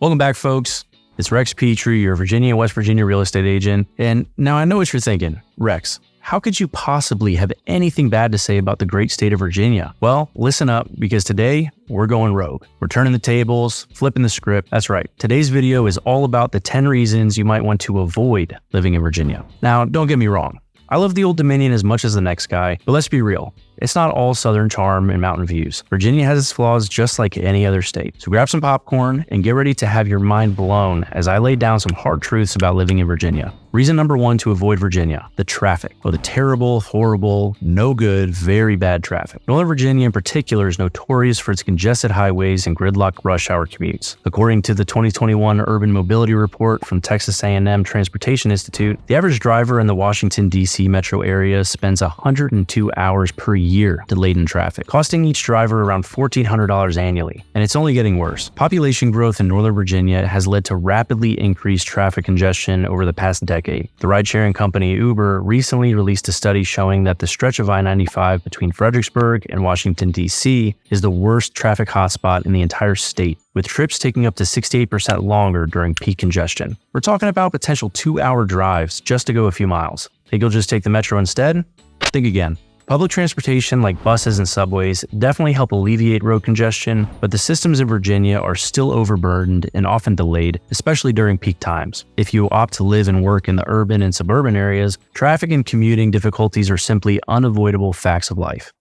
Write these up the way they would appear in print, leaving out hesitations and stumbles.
Welcome back, folks. It's Rex Petrey, your Virginia and West Virginia real estate agent. And now I know what you're thinking. Rex, how could you possibly have anything bad to say about the great state of Virginia? Well, listen up, because today we're going rogue. We're turning the tables, flipping the script. That's right. Today's video is all about the 10 reasons you might want to avoid living in Virginia. Now, don't get me wrong. I love the Old Dominion as much as the next guy, but let's be real. It's not all southern charm and mountain views. Virginia has its flaws just like any other state. So grab some popcorn and get ready to have your mind blown as I lay down some hard truths about living in Virginia. Reason number 1 to avoid Virginia, the traffic. Well, the terrible, horrible, no good, very bad traffic. Northern Virginia in particular is notorious for its congested highways and gridlock rush hour commutes. According to the 2021 Urban Mobility Report from Texas A&M Transportation Institute, the average driver in the Washington, D.C. metro area spends 102 hours per year delayed in traffic, costing each driver around $1,400 annually. And it's only getting worse. Population growth in Northern Virginia has led to rapidly increased traffic congestion over the past decade. The ride-sharing company Uber recently released a study showing that the stretch of I-95 between Fredericksburg and Washington, D.C. is the worst traffic hotspot in the entire state, with trips taking up to 68% longer during peak congestion. We're talking about potential 2-hour drives just to go a few miles. Think you'll just take the metro instead? Think again. Public transportation like buses and subways definitely help alleviate road congestion, but the systems in Virginia are still overburdened and often delayed, especially during peak times. If you opt to live and work in the urban and suburban areas, traffic and commuting difficulties are simply unavoidable facts of life.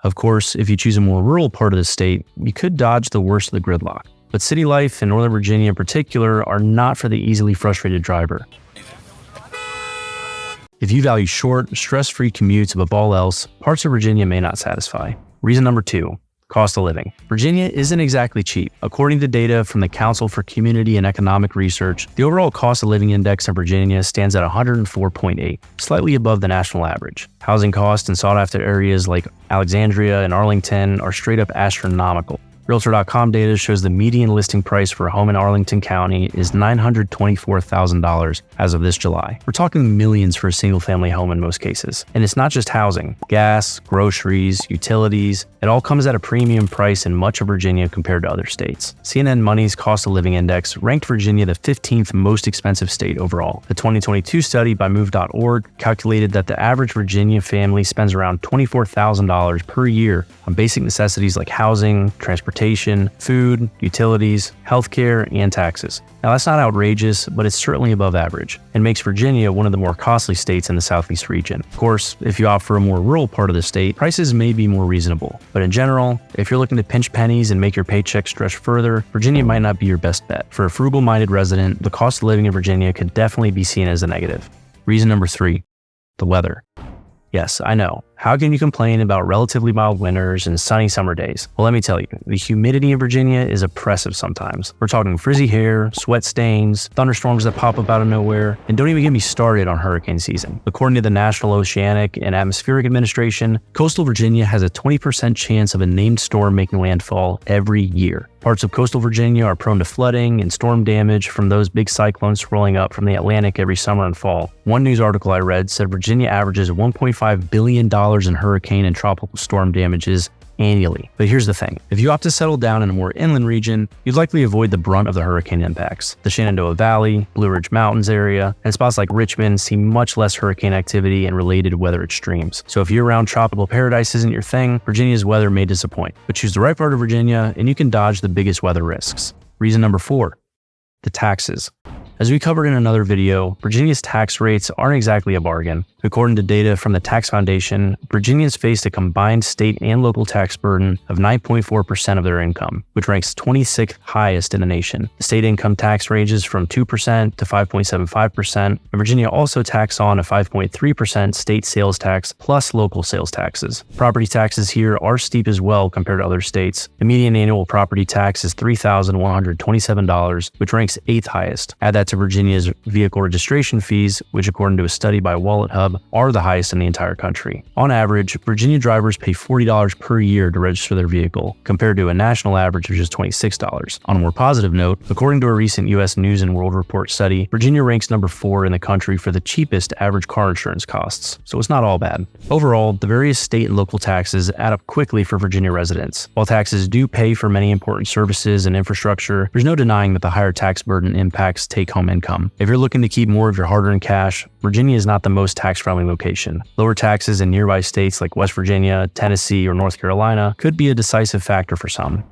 Of course, if you choose a more rural part of the state, you could dodge the worst of the gridlock. But city life in Northern Virginia in particular are not for the easily frustrated driver. If you value short, stress-free commutes above all else, parts of Virginia may not satisfy. Reason number 2, cost of living. Virginia isn't exactly cheap. According to data from the Council for Community and Economic Research, the overall cost of living index in Virginia stands at 104.8, slightly above the national average. Housing costs in sought-after areas like Alexandria and Arlington are straight up astronomical. Realtor.com data shows the median listing price for a home in Arlington County is $924,000 as of this July. We're talking millions for a single-family home in most cases. And it's not just housing. Gas, groceries, utilities, it all comes at a premium price in much of Virginia compared to other states. CNN Money's Cost of Living Index ranked Virginia the 15th most expensive state overall. The 2022 study by Move.org calculated that the average Virginia family spends around $24,000 per year on basic necessities like housing, transportation, food, utilities, healthcare, and taxes. Now that's not outrageous, but it's certainly above average and makes Virginia one of the more costly states in the southeast region. Of course, if you opt for a more rural part of the state, prices may be more reasonable. But in general, if you're looking to pinch pennies and make your paycheck stretch further, Virginia might not be your best bet. For a frugal-minded resident, the cost of living in Virginia could definitely be seen as a negative. Reason number 3, the weather. Yes, I know. How can you complain about relatively mild winters and sunny summer days? Well, let me tell you, the humidity in Virginia is oppressive sometimes. We're talking frizzy hair, sweat stains, thunderstorms that pop up out of nowhere, and don't even get me started on hurricane season. According to the National Oceanic and Atmospheric Administration, coastal Virginia has a 20% chance of a named storm making landfall every year. Parts of coastal Virginia are prone to flooding and storm damage from those big cyclones swirling up from the Atlantic every summer and fall. One news article I read said Virginia averages $1.5 billion in hurricane and tropical storm damages annually. But here's the thing. If you opt to settle down in a more inland region, you'd likely avoid the brunt of the hurricane impacts. The Shenandoah Valley, Blue Ridge Mountains area, and spots like Richmond see much less hurricane activity and related weather extremes. So if year-round tropical paradise isn't your thing, Virginia's weather may disappoint. But choose the right part of Virginia and you can dodge the biggest weather risks. Reason number 4, the taxes. As we covered in another video, Virginia's tax rates aren't exactly a bargain. According to data from the Tax Foundation, Virginians faced a combined state and local tax burden of 9.4% of their income, which ranks 26th highest in the nation. The state income tax ranges from 2% to 5.75%, and Virginia also taxes on a 5.3% state sales tax plus local sales taxes. Property taxes here are steep as well compared to other states. The median annual property tax is $3,127, which ranks 8th highest. Add that that to Virginia's vehicle registration fees, which according to a study by Wallet Hub, are the highest in the entire country. On average, Virginia drivers pay $40 per year to register their vehicle, compared to a national average of just $26. On a more positive note, according to a recent U.S. News and World Report study, Virginia ranks number 4 in the country for the cheapest average car insurance costs, so it's not all bad. Overall, the various state and local taxes add up quickly for Virginia residents. While taxes do pay for many important services and infrastructure, there's no denying that the higher tax burden impacts take-home income. If you're looking to keep more of your hard-earned cash, Virginia is not the most tax-friendly location. Lower taxes in nearby states like West Virginia, Tennessee, or North Carolina could be a decisive factor for some.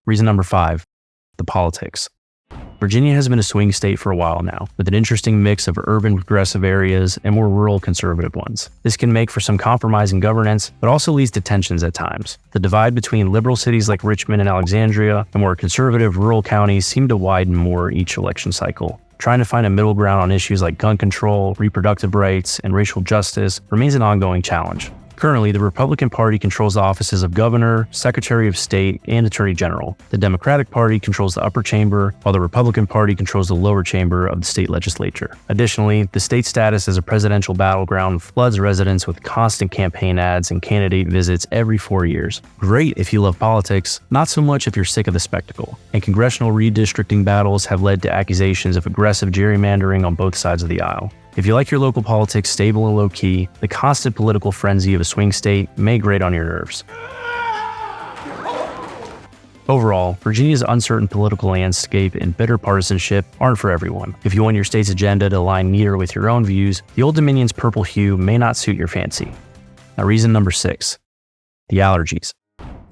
Reason number 5, the politics. Virginia has been a swing state for a while now, with an interesting mix of urban progressive areas and more rural conservative ones. This can make for some compromising governance, but also leads to tensions at times. The divide between liberal cities like Richmond and Alexandria and more conservative rural counties seem to widen more each election cycle. Trying to find a middle ground on issues like gun control, reproductive rights, and racial justice remains an ongoing challenge. Currently, the Republican Party controls the offices of Governor, Secretary of State, and Attorney General. The Democratic Party controls the upper chamber, while the Republican Party controls the lower chamber of the state legislature. Additionally, the state's status as a presidential battleground floods residents with constant campaign ads and candidate visits every 4 years. Great if you love politics, not so much if you're sick of the spectacle. And congressional redistricting battles have led to accusations of aggressive gerrymandering on both sides of the aisle. If you like your local politics stable and low-key, the constant political frenzy of a swing state may grate on your nerves. Overall, Virginia's uncertain political landscape and bitter partisanship aren't for everyone. If you want your state's agenda to align neater with your own views, the Old Dominion's purple hue may not suit your fancy. Now, reason number 6, the allergies.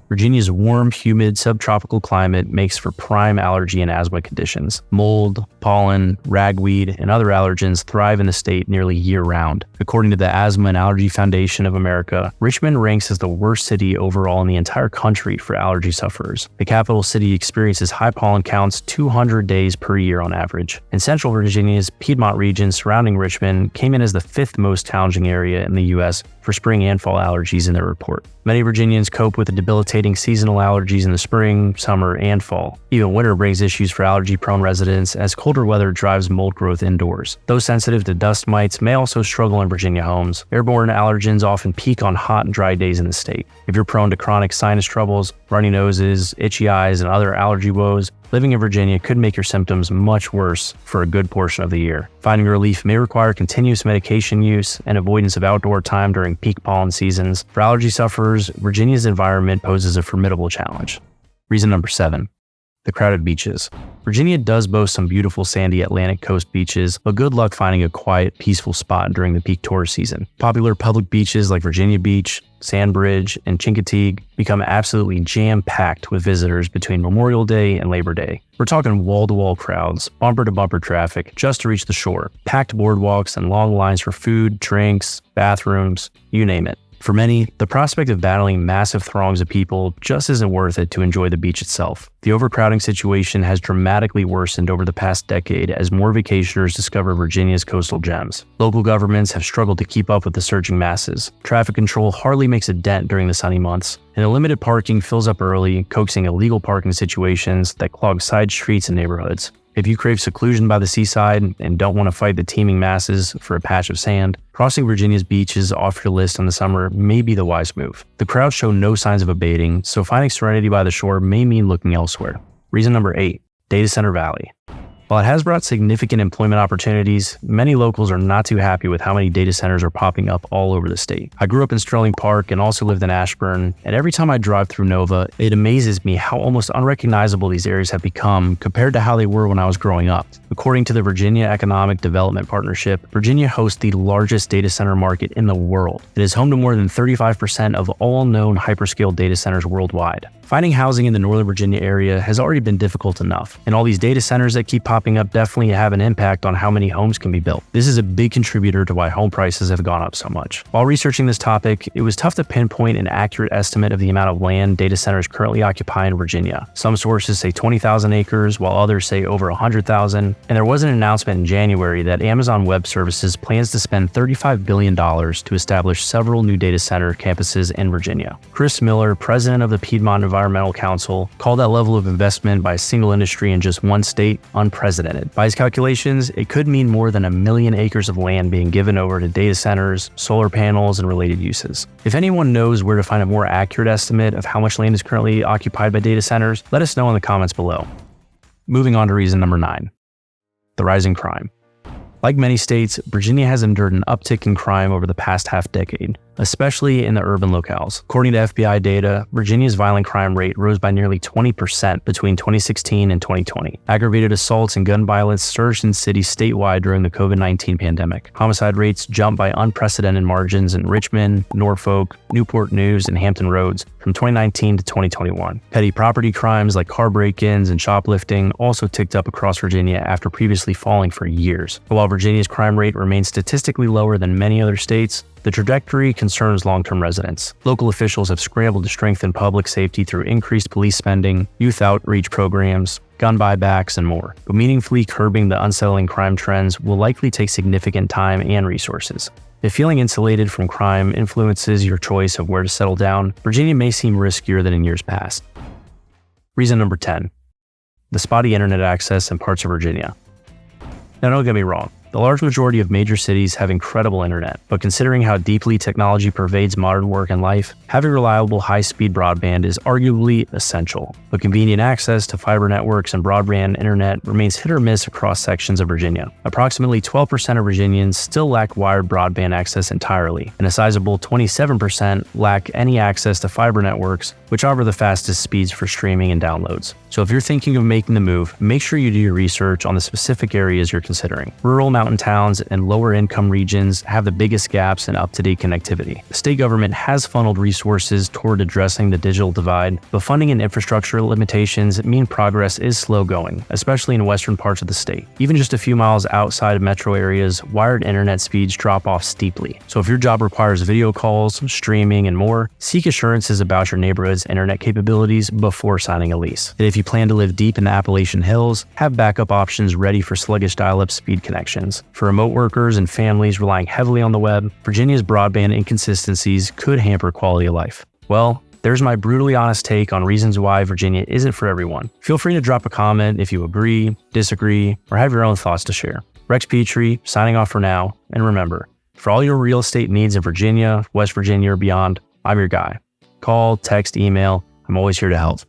Virginia's warm, humid, subtropical climate makes for prime allergy and asthma conditions. Mold, pollen, ragweed, and other allergens thrive in the state nearly year-round. According to the Asthma and Allergy Foundation of America, Richmond ranks as the worst city overall in the entire country for allergy sufferers. The capital city experiences high pollen counts 200 days per year on average. And Central Virginia's Piedmont region surrounding Richmond came in as the 5th most challenging area in the U.S. for spring and fall allergies in their report. Many Virginians cope with the debilitating seasonal allergies in the spring, summer, and fall. Even winter brings issues for allergy-prone residents as colder weather drives mold growth indoors. Those sensitive to dust mites may also struggle in Virginia homes. Airborne allergens often peak on hot and dry days in the state. If you're prone to chronic sinus troubles, runny noses, itchy eyes, and other allergy woes, living in Virginia could make your symptoms much worse for a good portion of the year. Finding relief may require continuous medication use and avoidance of outdoor time during peak pollen seasons. For allergy sufferers, Virginia's environment poses a formidable challenge. Reason number 7, the crowded beaches. Virginia does boast some beautiful sandy Atlantic coast beaches, but good luck finding a quiet, peaceful spot during the peak tourist season. Popular public beaches like Virginia Beach, Sandbridge, and Chincoteague become absolutely jam-packed with visitors between Memorial Day and Labor Day. We're talking wall-to-wall crowds, bumper-to-bumper traffic just to reach the shore, packed boardwalks and long lines for food, drinks, bathrooms, you name it. For many, the prospect of battling massive throngs of people just isn't worth it to enjoy the beach itself. The overcrowding situation has dramatically worsened over the past decade as more vacationers discover Virginia's coastal gems. Local governments have struggled to keep up with the surging masses. Traffic control hardly makes a dent during the sunny months, and the limited parking fills up early, coaxing illegal parking situations that clog side streets and neighborhoods. If you crave seclusion by the seaside and don't want to fight the teeming masses for a patch of sand, crossing Virginia's beaches off your list in the summer may be the wise move. The crowds show no signs of abating, so finding serenity by the shore may mean looking elsewhere. Reason number 8, Data Center Valley. While it has brought significant employment opportunities, many locals are not too happy with how many data centers are popping up all over the state. I grew up in Sterling Park and also lived in Ashburn, and every time I drive through Nova, it amazes me how almost unrecognizable these areas have become compared to how they were when I was growing up. According to the Virginia Economic Development Partnership, Virginia hosts the largest data center market in the world. It is home to more than 35% of all known hyperscale data centers worldwide. Finding housing in the Northern Virginia area has already been difficult enough, and all these data centers that keep popping up definitely have an impact on how many homes can be built. This is a big contributor to why home prices have gone up so much. While researching this topic, it was tough to pinpoint an accurate estimate of the amount of land data centers currently occupy in Virginia. Some sources say 20,000 acres, while others say over 100,000, and there was an announcement in January that Amazon Web Services plans to spend $35 billion to establish several new data center campuses in Virginia. Chris Miller, president of the Piedmont Environmental Environmental Council called that level of investment by a single industry in just one state unprecedented. By his calculations, it could mean more than 1 million acres of land being given over to data centers, solar panels, and related uses. If anyone knows where to find a more accurate estimate of how much land is currently occupied by data centers, let us know in the comments below. Moving on to reason number 9, the rising crime. Like many states, Virginia has endured an uptick in crime over the past half-decade, especially in the urban locales. According to FBI data, Virginia's violent crime rate rose by nearly 20% between 2016 and 2020. Aggravated assaults and gun violence surged in cities statewide during the COVID-19 pandemic. Homicide rates jumped by unprecedented margins in Richmond, Norfolk, Newport News, and Hampton Roads from 2019 to 2021. Petty property crimes like car break-ins and shoplifting also ticked up across Virginia after previously falling for years. While Virginia's crime rate remains statistically lower than many other states, the trajectory concerns long-term residents. Local officials have scrambled to strengthen public safety through increased police spending, youth outreach programs, gun buybacks, and more. But meaningfully curbing the unsettling crime trends will likely take significant time and resources. If feeling insulated from crime influences your choice of where to settle down, Virginia may seem riskier than in years past. Reason number 10, the spotty internet access in parts of Virginia. Now, don't get me wrong. The large majority of major cities have incredible internet, but considering how deeply technology pervades modern work and life, having reliable high-speed broadband is arguably essential. But convenient access to fiber networks and broadband internet remains hit or miss across sections of Virginia. Approximately 12% of Virginians still lack wired broadband access entirely, and a sizable 27% lack any access to fiber networks, which offer the fastest speeds for streaming and downloads. So if you're thinking of making the move, make sure you do your research on the specific areas you're considering. Rural mountain towns and lower income regions have the biggest gaps in up-to-date connectivity. The state government has funneled resources toward addressing the digital divide, but funding and infrastructure limitations mean progress is slow going, especially in western parts of the state. Even just a few miles outside of metro areas, wired internet speeds drop off steeply. So if your job requires video calls, streaming, and more, seek assurances about your neighborhood's internet capabilities before signing a lease. And if you plan to live deep in the Appalachian Hills, have backup options ready for sluggish dial-up speed connections. For remote workers and families relying heavily on the web, Virginia's broadband inconsistencies could hamper quality of life. Well, there's my brutally honest take on reasons why Virginia isn't for everyone. Feel free to drop a comment if you agree, disagree, or have your own thoughts to share. Rex Petrey, signing off for now, and remember, for all your real estate needs in Virginia, West Virginia, or beyond, I'm your guy. Call, text, email, I'm always here to help.